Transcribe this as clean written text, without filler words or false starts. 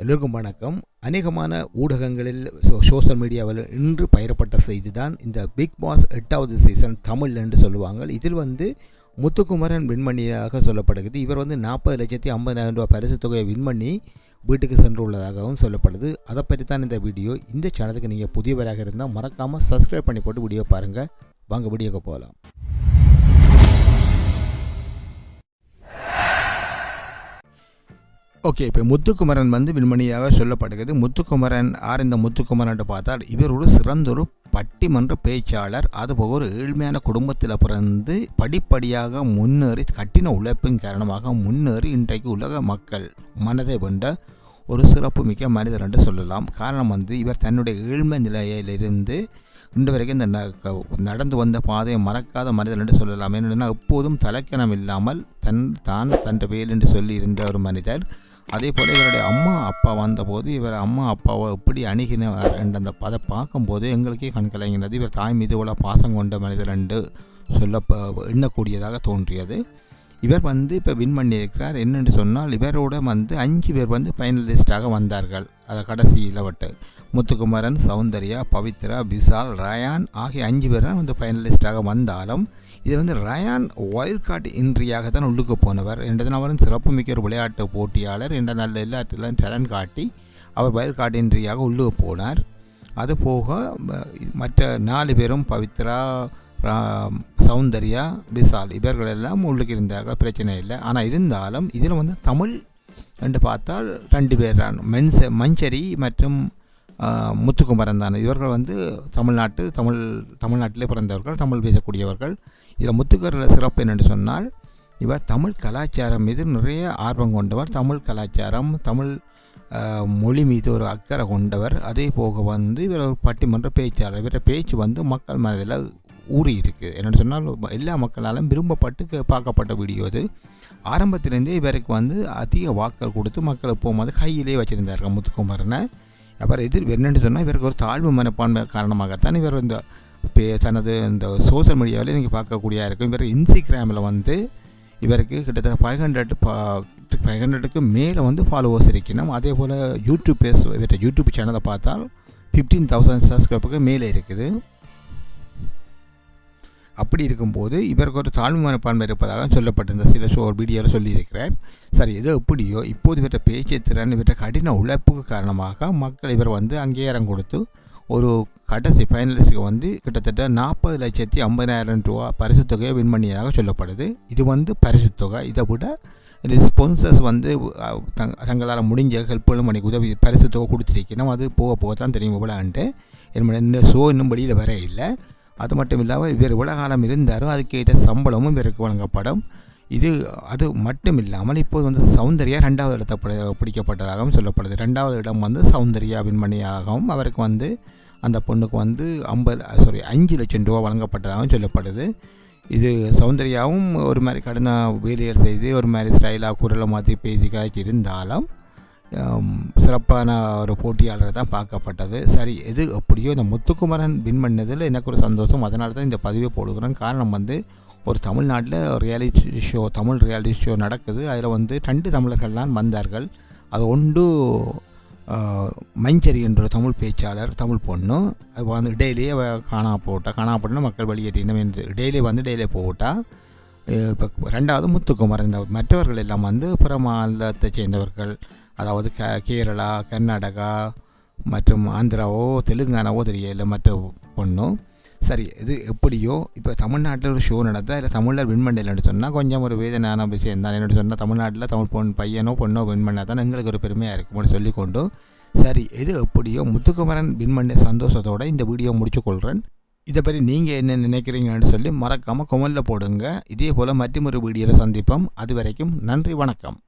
எல்லோருக்கும் வணக்கம். அநேகமான ஊடகங்களில் சோஷியல் மீடியாவில் இன்று பயிரப்பட்ட செய்தி தான் இந்த பிக் பாஸ் 8வது சீசன் தமிழ் என்று சொல்லுவாங்க. இதில் முத்துக்குமரன் விண்மணியாக சொல்லப்படுகிறது. இவர் 40,50,000 ரூபாய் பரிசு தொகையை விண்மணி வீட்டுக்கு சென்றுள்ளதாகவும் சொல்லப்படுது. அதை பற்றி தான் இந்த வீடியோ. இந்த சேனலுக்கு நீங்கள் புதியவராக இருந்தால் மறக்காமல் சப்ஸ்கிரைப் பண்ணி போட்டு வீடியோ பாருங்கள். வாங்க வீடியோக்கு போகலாம். ஓகே, இப்போ முத்துக்குமரன் விண்மணியாக சொல்லப்படுகிறது. முத்துக்குமரன் யார்? இந்த முத்துக்குமரன் பார்த்தால் இவர் ஒரு சிறந்த ஒரு பட்டிமன்ற பேச்சாளர். அதுபோக ஒரு ஏழ்மையான குடும்பத்தில் பிறந்து படிப்படியாக முன்னேறி கட்டின உழைப்பின் காரணமாக முன்னேறி இன்றைக்கு உலக மக்கள் மனதை வென்ற ஒரு சிறப்பு மிக்க மனிதர் என்று சொல்லலாம். காரணம் இவர் தன்னுடைய ஏழ்மை நிலையிலிருந்து இன்று வரைக்கும் இந்த நடந்து வந்த பாதையை மறக்காத மனிதர் என்று சொல்லலாம். என்னென்னா எப்போதும் தலைக்கணம் இல்லாமல் தன் வேல் என்று சொல்லி இருந்த ஒரு மனிதர். அதே போல் இவருடைய அம்மா அப்பா வந்தபோது இவர் அம்மா அப்பாவை எப்படி அணுகினார் என்ற அந்த அதை பார்க்கும்போது எங்களுக்கே கண்கலங்கினது. இவர் தாய் மீது உள்ள பாசம் கொண்ட மனிதர் என்று எண்ணக்கூடியதாக தோன்றியது. இவர் இப்போ வின் பண்ணியிருக்கிறார். என்னென்று சொன்னால் இவரோட 5 பேர் ஃபைனலிஸ்டாக வந்தார்கள். அதை கடைசியில் முத்துக்குமரன், சௌந்தர்யா, பவித்ரா, விசால், ரயான் ஆகிய 5 பேர் தான் ஃபைனலிஸ்டாக வந்தாலும் இது ரயான் வைல்ட் கார்டு இன்றியாக தான் உள்ளுக்கு போனவர் என்றதன் அவரும் சிறப்புமிக்க ஒரு விளையாட்டு போட்டியாளர் என்ற நல்ல எல்லாத்திலும் டேலண்ட் காட்டி அவர் வைல்ட் கார்டு இன்றியாக உள்ளுக்கு போனார். அதுபோக மற்ற 4 பேரும் பவித்ரா, சௌந்தர்யா, விசால் இவர்களெல்லாம் உள்ளுக்கு இருந்தார்கள். பிரச்சனை இல்லை. ஆனால் இருந்தாலும் இதில் தமிழ் என்று பார்த்தால் 2 பேர் தான், மஞ்சரி மற்றும் முத்துக்குமரன் தான். இவர்கள் தமிழ்நாட்டிலே பிறந்தவர்கள், தமிழ் பேசக்கூடியவர்கள். இதில் முத்துக்குமரன் சிறப்பு என்னென்று சொன்னால் இவர் தமிழ் கலாச்சாரம் மீது நிறைய ஆர்வம் கொண்டவர். தமிழ் கலாச்சாரம், தமிழ் மொழி மீது ஒரு அக்கறை கொண்டவர். அதே போக இவர் ஒரு பட்டிமன்ற பேச்சாளர். இவர பேச்சு மக்கள் மனதில் ஊறி இருக்குது. என்னென்னு சொன்னால் எல்லா மக்களாலும் விரும்பப்பட்டு பார்க்கப்பட்ட வீடியோ அது. ஆரம்பத்திலேருந்தே இவருக்கு அதிக வாக்கள் கொடுத்து மக்கள் போகும்போது கையிலே வச்சுருந்தார்கள் முத்துக்குமரனை. அப்புறம் என்னென்னு சொன்னால் இவருக்கு ஒரு தாழ்வு மனப்பான்மை காரணமாகத்தான் இவர் தனது இந்த சோஷியல் மீடியாவில் நீங்கள் பார்க்கக்கூடிய இருக்கும். இவர் இன்ஸ்டாகிராமில் இவருக்கு கிட்டத்தட்ட 500க்கு மேலே ஃபாலோவர்ஸ் இருக்கணும். அதே போல் யூடியூப் சேனலை பார்த்தால் 15,000 சப்ஸ்கிரைபருக்கு மேலே இருக்குது. அப்படி இருக்கும்போது இவருக்கு ஒரு தாழ்வு மனப்பான்மை இருப்பதாக சொல்லப்பட்டிருந்த சில வீடியோவில் சொல்லியிருக்கிறார். சரி, எதோ எப்படியோ இப்போது இவற்றை பேச்சு திறன், இவற்றை கடின உழைப்புக்கு காரணமாக மக்கள் இவர் அங்கீகாரம் கொடுத்து ஒரு கடைசி ஃபைனலிஸ்ட்டுக்கு கிட்டத்தட்ட 40,50,000 ரூபா பரிசு தொகையை வின் பண்ணியதாக சொல்லப்படுது. இது பரிசு தொகை. இதை விட ஸ்பான்சர்ஸ் தங்களால் முடிஞ்ச ஹெல்ப்களும் பண்ணி உதவி பரிசு தொகை கொடுத்துருக்கணும். அது போக தான் தெரியும் இவ்வளோன்ட்டு. இந்த ஷோ இன்னும் வெளியில் வர இல்லை. அது மட்டும் இல்லாமல் இவர் இவ்வளோ காலம் இருந்தாலும் அதுக்கேற்ற சம்பளமும் இவருக்கு வழங்கப்படும். அது மட்டும் இல்லாமல் இப்போது சௌந்தர்யா 2வது இடத்தை பிடிக்கப்பட்டதாகவும் சொல்லப்படுது. 2வது இடம் சௌந்தர்யா விண்மணியாகவும் அவருக்கு அந்த பொண்ணுக்கு 5 லட்சம் ரூபா வழங்கப்பட்டதாகவும் சொல்லப்படுது. இது சௌந்தர்யாவும் ஒரு மாதிரி கடின வேலைகள் செய்து ஒரு மாதிரி ஸ்டைலாக குரலை மாற்றி பேசி காய்ச்சி இருந்தாலும் சிறப்பான ஒரு போட்டியாளர் தான் பார்க்கப்பட்டது. சரி, எது எப்படியோ இந்த முத்துக்குமரன் வின் பண்ணதில் எனக்கு ஒரு சந்தோஷம். அதனால தான் இந்த பதிவை போடுகிறேன். காரணம் ஒரு தமிழ்நாட்டில் தமிழ் ரியாலிட்டி ஷோ நடக்குது. அதில் 2 தமிழர்கள் தான் வந்தார்கள். அது ஒன்று மஞ்சரி என்ற தமிழ் பேச்சாளர், தமிழ் பொண்ணு. அது இடையிலேயே காணாப்போட்டா மக்கள் வெளியேற்றினோம் என்று இடையிலே போட்டா. இப்போ 2வது முத்துக்குமரன். இந்த மற்றவர்கள் எல்லாம் பிற மாநிலத்தை சேர்ந்தவர்கள், அதாவது கேரளா, கர்நாடகா மற்றும் ஆந்திராவோ தெலுங்கானாவோ தெரியல மற்ற பொண்ணும். சரி, இது எப்படியோ இப்போ தமிழ்நாட்டில் ஒரு ஷோ நடந்தால் இல்லை தமிழில் வின் பண்ணலன்னு சொன்னால் கொஞ்சம் ஒரு வேதனையான விஷயம் தான். என்னென்னு சொன்னால் தமிழ்நாட்டில் தமிழ் பையனோ பொண்ணோ வின் பண்ணால் தான் எங்களுக்கு ஒரு பெருமையாக இருக்கும்னு சொல்லிக்கொண்டு, சரி எது எப்படியோ முத்துக்குமரன் வின் பண்ண சந்தோஷத்தோடு இந்த வீடியோ முடிச்சுக்கொள்கிறேன். இதை பற்றி நீங்கள் என்ன நினைக்கிறீங்கன்னு சொல்லி மறக்காமல் கமெண்டில் போடுங்க. இதே போல் மற்றும் ஒரு வீடியோவில் சந்திப்போம். அது வரைக்கும் நன்றி, வணக்கம்.